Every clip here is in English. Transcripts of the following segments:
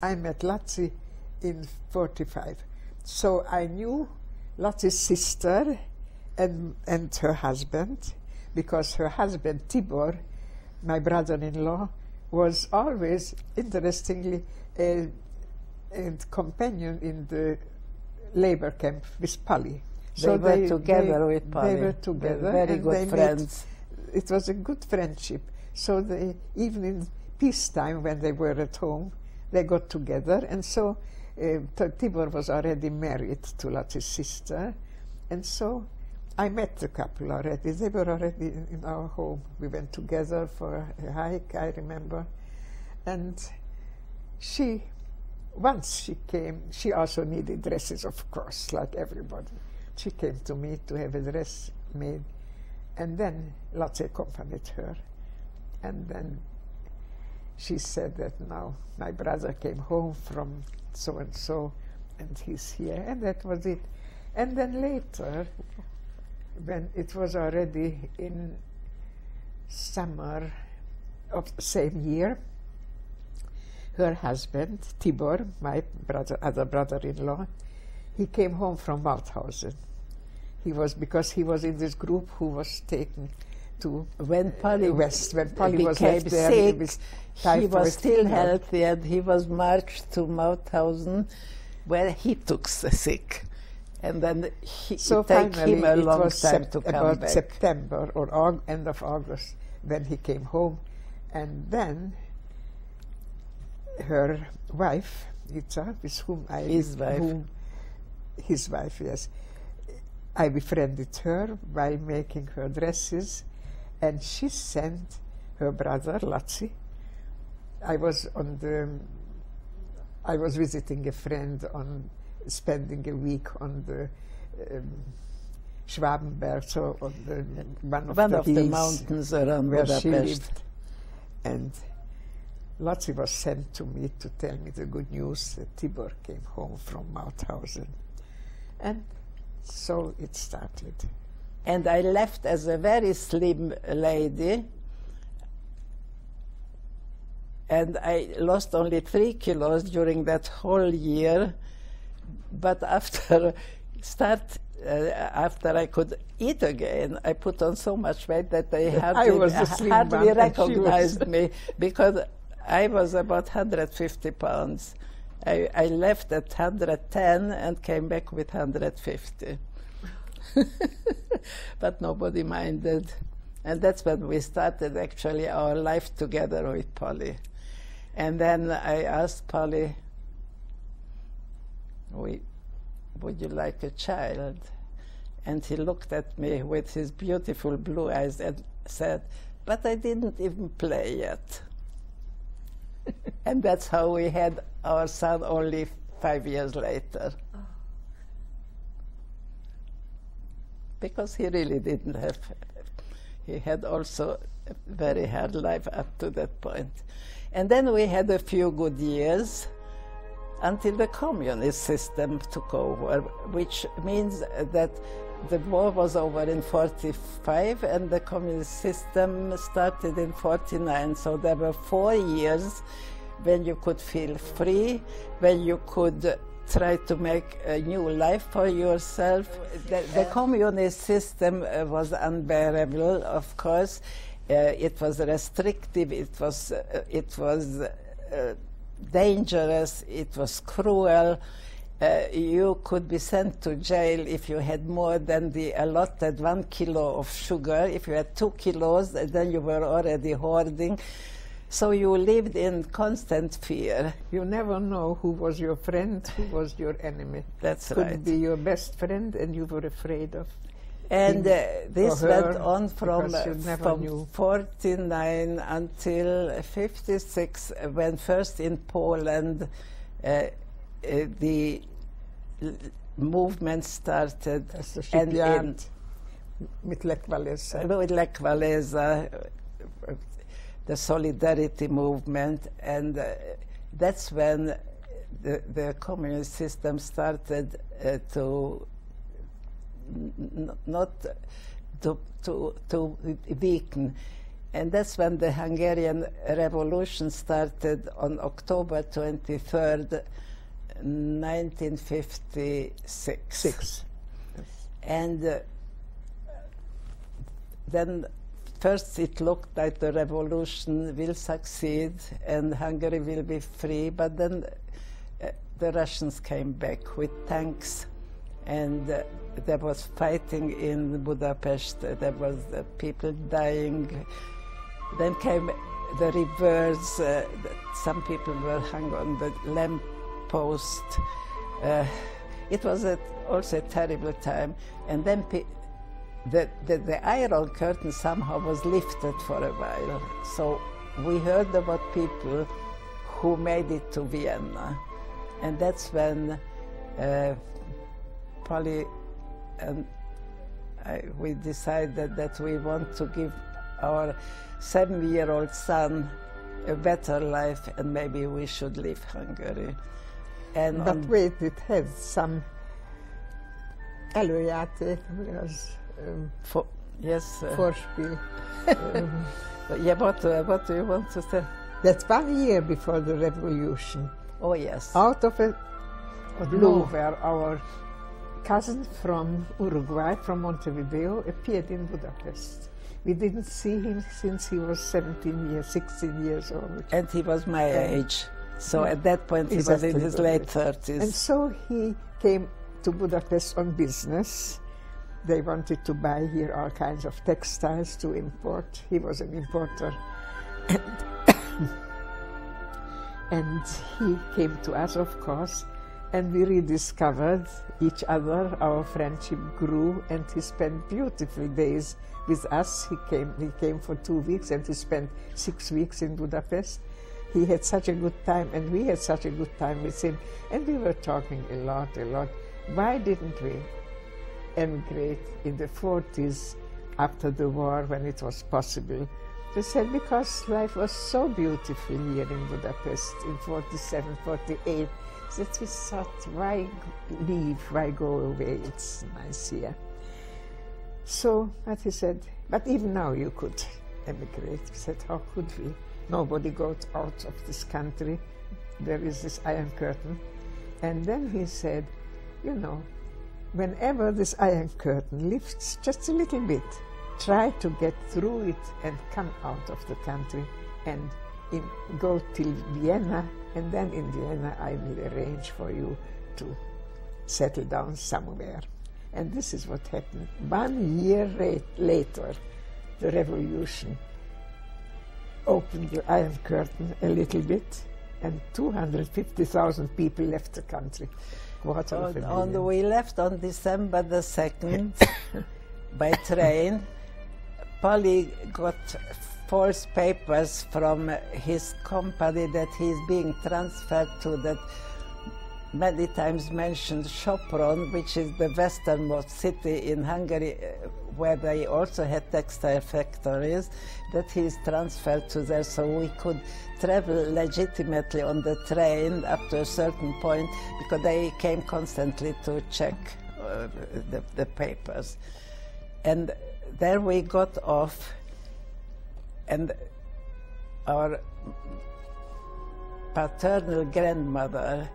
I met Latzi in 45. So I knew Latzi's sister and her husband, because her husband, Tibor, my brother-in-law, was always, interestingly, a companion in the labor camp with Pali. They were together with Pali. They were together. Very good friends. It was a good friendship. So they, even in peacetime, when they were at home, they got together. And so Tibor was already married to Latzi's sister. And so I met the couple already. They were already in our home. We went together for a hike, I remember. And once she came, she also needed dresses, of course, like everybody. She came to me to have a dress made. And then Latzi accompanied her. And then she said that now my brother came home from so-and-so, and he's here. And that was it. And then later, when it was already in summer of the same year, her husband, Tibor, my other brother-in-law, he came home from Mauthausen. Because he was in this group who was taken to when Pali West. When Pali was became left there, sick, he was still healthy, and he was marched to Mauthausen, where he took sick. And then it took him a long time to come about back. September or end of August when he came home. And then her wife, Itza, with whom his wife, yes. I befriended her while making her dresses, and she sent her brother, Latzi. I was visiting a friend spending a week on the Schwabenberg, so on one of the mountains around where Budapest. she lived. And Latzi was sent to me to tell me the good news that Tibor came home from Mauthausen. And so it started. And I left as a very slim lady, and I lost only 3 kilos during that whole year. But after I could eat again, I put on so much weight that they hardly recognized me, because I was about 150 pounds. I left at 110 and came back with 150. But nobody minded. And that's when we started actually our life together with Polly. And then I asked Polly, would you like a child? And he looked at me with his beautiful blue eyes and said, but I didn't even play yet. And that's how we had our son only 5 years later. Oh. Because he really didn't have, he had also a very hard life up to that point. And then we had a few good years until the communist system took over, which means that the war was over in 45 and the communist system started in 49. So there were 4 years when you could feel free, when you could try to make a new life for yourself. The communist system was unbearable, of course. It was restrictive, it was dangerous, it was cruel. You could be sent to jail if you had more than the allotted 1 kilo of sugar. If you had 2 kilos, then you were already hoarding. So you lived in constant fear. You never know who was your friend, who was your enemy. That's right. Could be your best friend and you were afraid of and this went on from 49 until 56, when first in Poland the movement started. And with Lech Walesa, the Solidarity movement, and that's when the communist system started to weaken. And that's when the Hungarian Revolution started on October 23rd, 1956. And then first it looked like the revolution will succeed and Hungary will be free, but then the Russians came back with tanks, and there was fighting in Budapest, there was people dying. Then came the reverse, some people were hung on the lamp post. It was also a terrible time. And then the Iron Curtain somehow was lifted for a while. So we heard about people who made it to Vienna. And that's when Polly and we decided that we want to give our 7-year-old son a better life, and maybe we should leave Hungary. And but wait, it had some előjáték, az yes, Vorspiel. Yeah, what do you want to say? That's 1 year before the revolution. Oh yes. Out of a blue, where our cousin from Uruguay, from Montevideo, appeared in Budapest. We didn't see him since he was 16 years old. And he was my age. So at that point he was in his late 30s. And so he came to Budapest on business. They wanted to buy here all kinds of textiles to import. He was an importer. And he came to us, of course, and we rediscovered each other. Our friendship grew, and he spent beautiful days with us. He came for 2 weeks, and he spent 6 weeks in Budapest. He had such a good time, and we had such a good time with him. And we were talking a lot. Why didn't we emigrate in the 40s after the war, when it was possible? We said, because life was so beautiful here in Budapest in 47, 48, that we thought, why leave, why go away? It's nice here. So, but he said, but even now you could emigrate. We said, how could we? Nobody goes out of this country. There is this Iron Curtain. And then he said, you know, whenever this Iron Curtain lifts just a little bit, try to get through it and come out of the country and go till Vienna, and then in Vienna I will arrange for you to settle down somewhere. And this is what happened. 1 year later, the revolution opened the Iron Curtain a little bit, and 250,000 people left the country. We left on December the 2nd by train. Polly got false papers from his company that he's being transferred to that many times mentioned Sopron, which is the westernmost city in Hungary, where they also had textile factories, that he's transferred to there, so we could travel legitimately on the train up to a certain point, because they came constantly to check the papers. And there we got off, and our paternal grandmother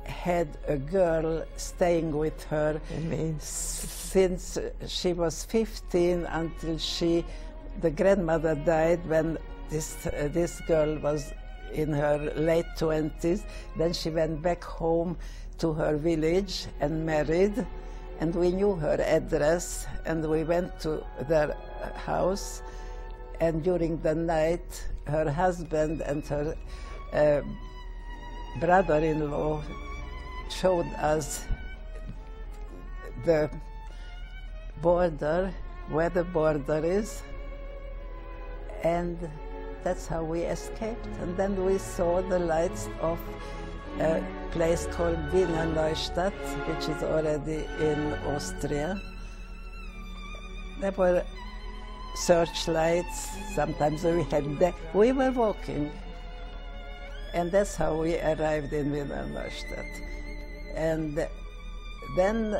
had a girl staying with her since she was 15 until the grandmother died when this girl was in her late 20s. Then she went back home to her village and married, and we knew her address, and we went to their house, and during the night her husband and her brother-in-law showed us the border, where the border is, and that's how we escaped. And then we saw the lights of a place called Wiener Neustadt, which is already in Austria. There were searchlights, sometimes we were walking, and that's how we arrived in Wiener Neustadt. And then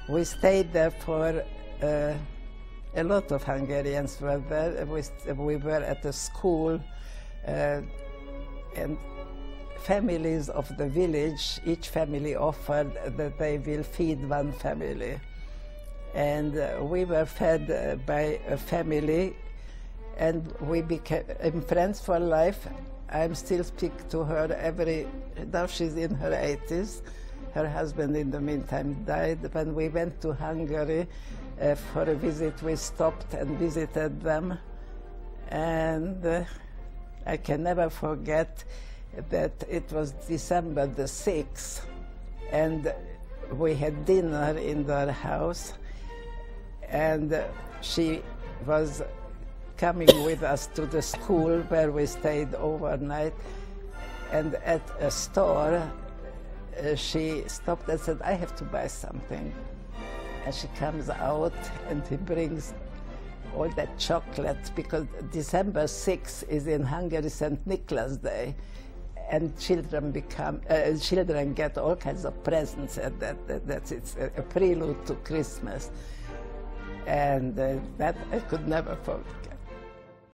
we stayed there for A lot of Hungarians were there. We were at a school, and families of the village, each family offered that they will feed one family. And we were fed by a family, and we became friends for life. I still speak to her now she's in her 80s. Her husband in the meantime died. When we went to Hungary for a visit, we stopped and visited them. And I can never forget that it was December the 6th, and we had dinner in their house, and she was coming with us to the school where we stayed overnight, and at a store she stopped and said, "I have to buy something." And she comes out and he brings all that chocolate, because December 6th is in Hungary St. Nicholas Day, and children get all kinds of presents at that. It's a prelude to Christmas. And that I could never forget.